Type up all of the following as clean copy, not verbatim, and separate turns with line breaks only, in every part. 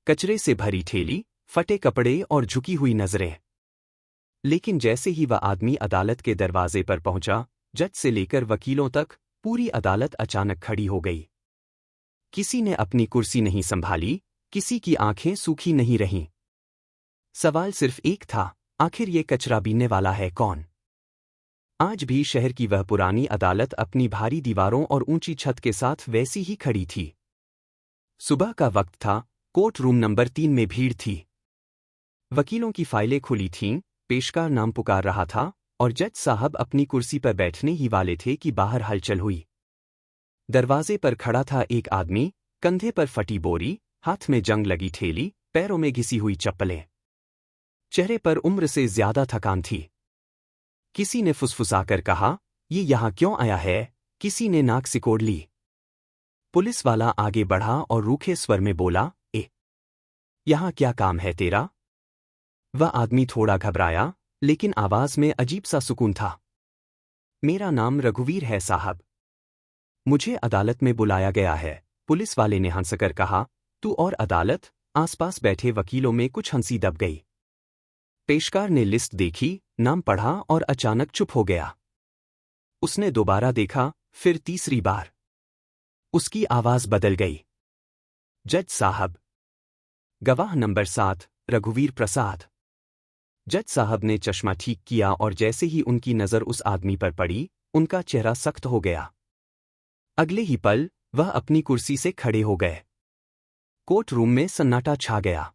कचरे से भरी ठेली, फटे कपड़े और झुकी हुई नजरें। लेकिन जैसे ही वह आदमी अदालत के दरवाजे पर पहुंचा, जज से लेकर वकीलों तक, पूरी अदालत अचानक खड़ी हो गई। किसी ने अपनी कुर्सी नहीं संभाली, किसी की आंखें सूखी नहीं रहीं। सवाल सिर्फ एक था, आखिर ये कचरा बीनने वाला है कौन? आज भी शहर की वह पुरानी अदालत अपनी भारी दीवारों और ऊंची छत के साथ वैसी ही खड़ी थी। सुबह का वक्त था, कोर्ट रूम नंबर 3 में भीड़ थी। वकीलों की फाइलें खुली थीं, पेशकार नाम पुकार रहा था, और जज साहब अपनी कुर्सी पर बैठने ही वाले थे कि बाहर हलचल हुई। दरवाजे पर खड़ा था एक आदमी, कंधे पर फटी बोरी, हाथ में जंग लगी ठेली, पैरों में घिसी हुई चप्पलें। चेहरे पर उम्र से ज्यादा थकान थी। किसी ने फुसफुसाकर कहा, ये यहां क्यों आया है? किसी ने नाक सिकोड़ ली। पुलिस वाला आगे बढ़ा और रूखे स्वर में बोला, यहां क्या काम है तेरा? वह आदमी थोड़ा घबराया, लेकिन आवाज में अजीब सा सुकून था। मेरा नाम रघुवीर है साहब। मुझे अदालत में बुलाया गया है, पुलिस वाले ने हंसकर कहा। तू और अदालत? आसपास बैठे वकीलों में कुछ हंसी दब गई। पेशकार ने लिस्ट देखी, नाम पढ़ा और अचानक चुप हो गया। उसने दोबारा देखा, फिर तीसरी बार। उसकी आवाज बदल गई। जज साहब। गवाह नंबर 7, रघुवीर प्रसाद। जज साहब ने चश्मा ठीक किया और जैसे ही उनकी नजर उस आदमी पर पड़ी, उनका चेहरा सख्त हो गया। अगले ही पल, वह अपनी कुर्सी से खड़े हो गए। कोर्ट रूम में सन्नाटा छा गया।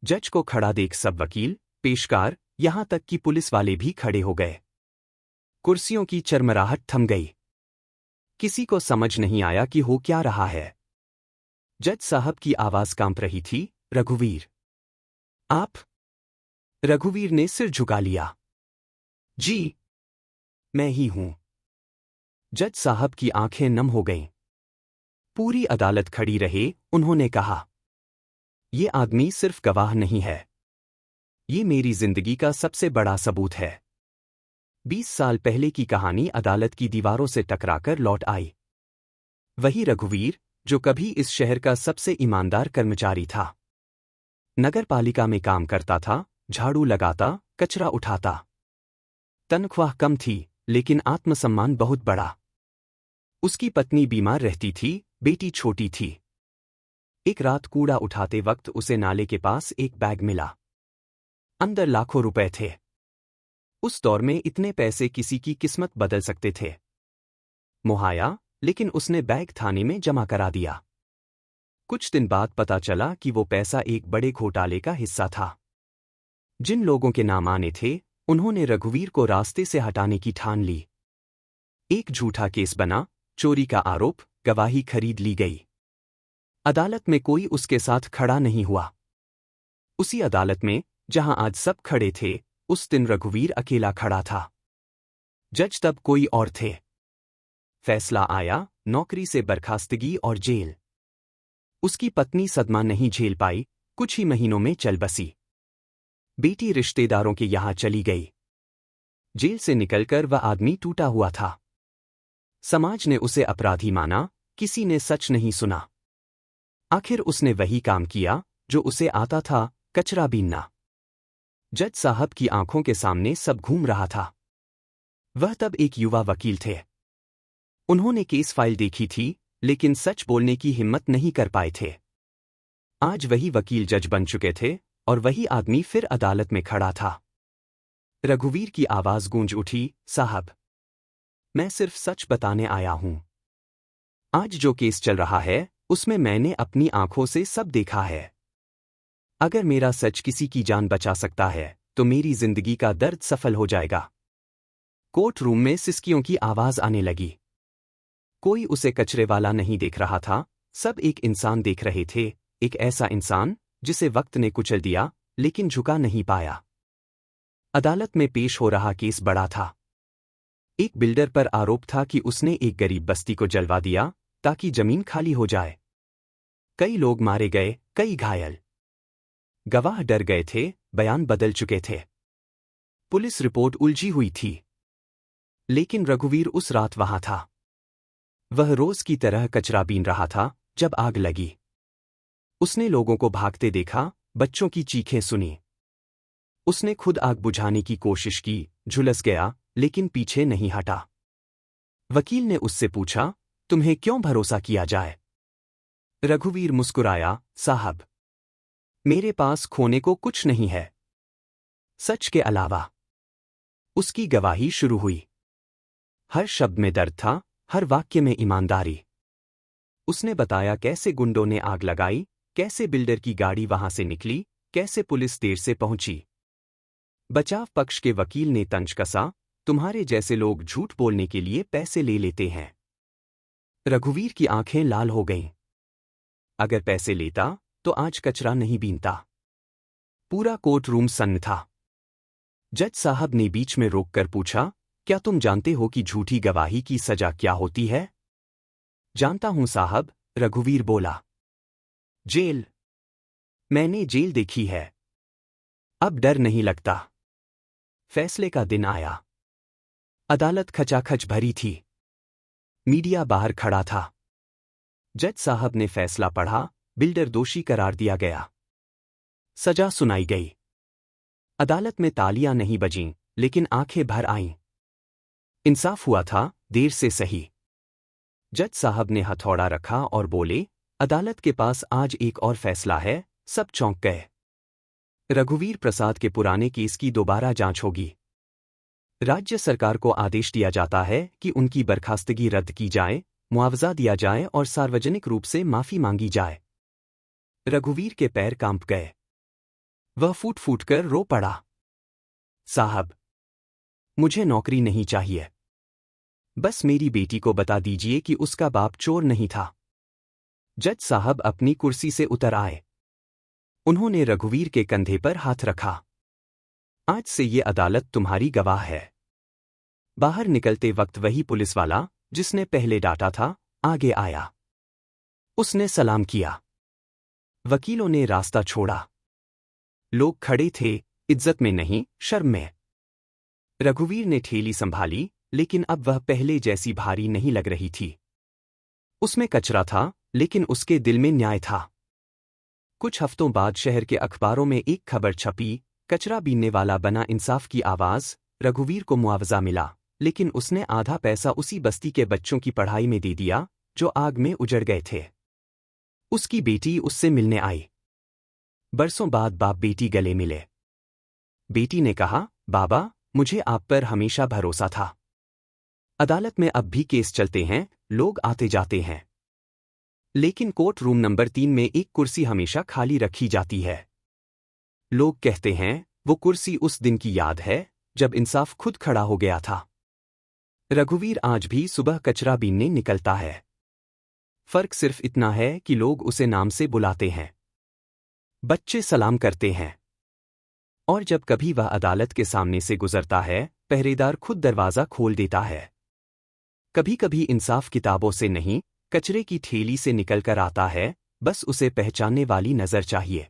जज को खड़ा देख सब वकील, पेशकार, यहां तक कि पुलिस वाले भी खड़े हो गए। कुर्सियों की चरमराहट थम गई। किसी को समझ नहीं आया कि हो क्या रहा है। जज साहब की आवाज कांप रही थी, रघुवीर। आप? रघुवीर ने सिर झुका लिया। जी, मैं ही हूं। जज साहब की आंखें नम हो गईं। पूरी अदालत खड़ी रहे, उन्होंने कहा, ये आदमी सिर्फ गवाह नहीं है। ये मेरी जिंदगी का सबसे बड़ा सबूत है। 20 साल पहले की कहानी अदालत की दीवारों से टकराकर लौट आई। वही रघुवीर, जो कभी इस शहर का सबसे ईमानदार कर्मचारी था। नगरपालिका में काम करता था, झाड़ू लगाता, कचरा उठाता। तनख्वाह कम थी, लेकिन आत्मसम्मान बहुत बड़ा। उसकी पत्नी बीमार रहती थी, बेटी छोटी थी। एक रात कूड़ा उठाते वक्त उसे नाले के पास एक बैग मिला। अंदर लाखों रुपए थे। उस दौर में इतने पैसे किसी की किस्मत बदल सकते थे। मुहाया, लेकिन उसने बैग थाने में जमा करा दिया। कुछ दिन बाद पता चला कि वो पैसा एक बड़े घोटाले का हिस्सा था। जिन लोगों के नाम आने थे, उन्होंने रघुवीर को रास्ते से हटाने की ठान ली। एक झूठा केस बना, चोरी का आरोप, गवाही खरीद ली गई। अदालत में कोई उसके साथ खड़ा नहीं हुआ। उसी अदालत में, जहां आज सब खड़े थे, उस दिन रघुवीर अकेला खड़ा था। जज तब कोई और थे। फैसला आया, नौकरी से बर्खास्तगी और जेल। उसकी पत्नी सदमा नहीं झेल पाई, कुछ ही महीनों में चल बसी। बेटी रिश्तेदारों के यहां चली गई। जेल से निकलकर वह आदमी टूटा हुआ था। समाज ने उसे अपराधी माना, किसी ने सच नहीं सुना। आखिर उसने वही काम किया, जो उसे आता था, कचरा बीनना। जज साहब की आंखों के सामने सब घूम रहा था। वह तब एक युवा वकील थे। उन्होंने केस फाइल देखी थी, लेकिन सच बोलने की हिम्मत नहीं कर पाए थे। आज वही वकील जज बन चुके थे, और वही आदमी फिर अदालत में खड़ा था। रघुवीर की आवाज गूंज उठी, साहब, मैं सिर्फ सच बताने आया हूं। आज जो केस चल रहा है, उसमें मैंने अपनी आंखों से सब देखा है। अगर मेरा सच किसी की जान बचा सकता है, तो मेरी जिंदगी का दर्द सफल हो जाएगा। कोर्ट रूम में सिसकियों की आवाज आने लगी। कोई उसे कचरे वाला नहीं देख रहा था, सब एक इंसान देख रहे थे, एक ऐसा इंसान, जिसे वक्त ने कुचल दिया, लेकिन झुका नहीं पाया। अदालत में पेश हो रहा केस बड़ा था। एक बिल्डर पर आरोप था कि उसने एक गरीब बस्ती को जलवा दिया, ताकि जमीन खाली हो जाए। कई लोग मारे गए, कई घायल। गवाह डर गए थे, बयान बदल चुके थे। पुलिस रिपोर्ट उलझी हुई थी। लेकिन रघुवीर उस रात वहां था। वह रोज की तरह कचरा बीन रहा था, जब आग लगी। उसने लोगों को भागते देखा, बच्चों की चीखें सुनी। उसने खुद आग बुझाने की कोशिश की, झुलस गया, लेकिन पीछे नहीं हटा। वकील ने उससे पूछा, तुम्हें क्यों भरोसा किया जाए? रघुवीर मुस्कुराया, साहब, मेरे पास खोने को कुछ नहीं है, सच के अलावा। उसकी गवाही शुरू हुई। हर शब्द में दर्द था, हर वाक्य में ईमानदारी। उसने बताया कैसे गुंडों ने आग लगाई, कैसे बिल्डर की गाड़ी वहां से निकली, कैसे पुलिस देर से पहुंची। बचाव पक्ष के वकील ने तंज कसा, तुम्हारे जैसे लोग झूठ बोलने के लिए पैसे ले लेते हैं। रघुवीर की आंखें लाल हो गईं। अगर पैसे लेता तो आज कचरा नहीं बीनता। पूरा कोर्ट रूम सन्न था। जज साहब ने बीच में रोककर पूछा, क्या तुम जानते हो कि झूठी गवाही की सजा क्या होती है? जानता हूं साहब, रघुवीर बोला। जेल। मैंने जेल देखी है। अब डर नहीं लगता। फैसले का दिन आया। अदालत खचाखच भरी थी। मीडिया बाहर खड़ा था। जज साहब ने फैसला पढ़ा, बिल्डर दोषी करार दिया गया। सजा सुनाई गई। अदालत में तालियां नहीं बजीं, लेकिन आंखें भर आईं। इंसाफ हुआ था, देर से सही। जज साहब ने हथौड़ा रखा और बोले, अदालत के पास आज एक और फैसला है। सब चौंक गए। रघुवीर प्रसाद के पुराने केस की दोबारा जांच होगी। राज्य सरकार को आदेश दिया जाता है कि उनकी बर्खास्तगी रद्द की जाए, मुआवजा दिया जाए और सार्वजनिक रूप से माफी मांगी जाए। रघुवीर के पैर कांप गए। वह फूट फूट कर रो पड़ा। साहब, मुझे नौकरी नहीं चाहिए। बस मेरी बेटी को बता दीजिए कि उसका बाप चोर नहीं था। जज साहब अपनी कुर्सी से उतर आए। उन्होंने रघुवीर के कंधे पर हाथ रखा। आज से ये अदालत तुम्हारी गवाह है। बाहर निकलते वक्त वही पुलिसवाला, जिसने पहले डांटा था, आगे आया। उसने सलाम किया। वकीलों ने रास्ता छोड़ा। लोग खड़े थे, इज्जत में नहीं, शर्म में। रघुवीर ने ठेली संभाली, लेकिन अब वह पहले जैसी भारी नहीं लग रही थी। उसमें कचरा था, लेकिन उसके दिल में न्याय था। कुछ हफ्तों बाद शहर के अखबारों में एक खबर छपी, कचरा बीनने वाला बना इंसाफ की आवाज। रघुवीर को मुआवजा मिला, लेकिन उसने आधा पैसा उसी बस्ती के बच्चों की पढ़ाई में दे दिया, जो आग में उजड़ गए थे। उसकी बेटी उससे मिलने आई। बरसों बाद बाप बेटी गले मिले। बेटी ने कहा, बाबा, मुझे आप पर हमेशा भरोसा था। अदालत में अब भी केस चलते हैं, लोग आते जाते हैं। लेकिन कोर्ट रूम नंबर 3 में एक कुर्सी हमेशा खाली रखी जाती है। लोग कहते हैं, वो कुर्सी उस दिन की याद है, जब इंसाफ खुद खड़ा हो गया था। रघुवीर आज भी सुबह कचरा बीनने निकलता है। फर्क सिर्फ इतना है कि लोग उसे नाम से बुलाते हैं। बच्चे सलाम करते हैं। और जब कभी वह अदालत के सामने से गुजरता है, पहरेदार खुद दरवाजा खोल देता है। कभी कभी इंसाफ किताबों से नहीं, कचरे की ठेली से निकलकर आता है, बस उसे पहचानने वाली नजर चाहिए।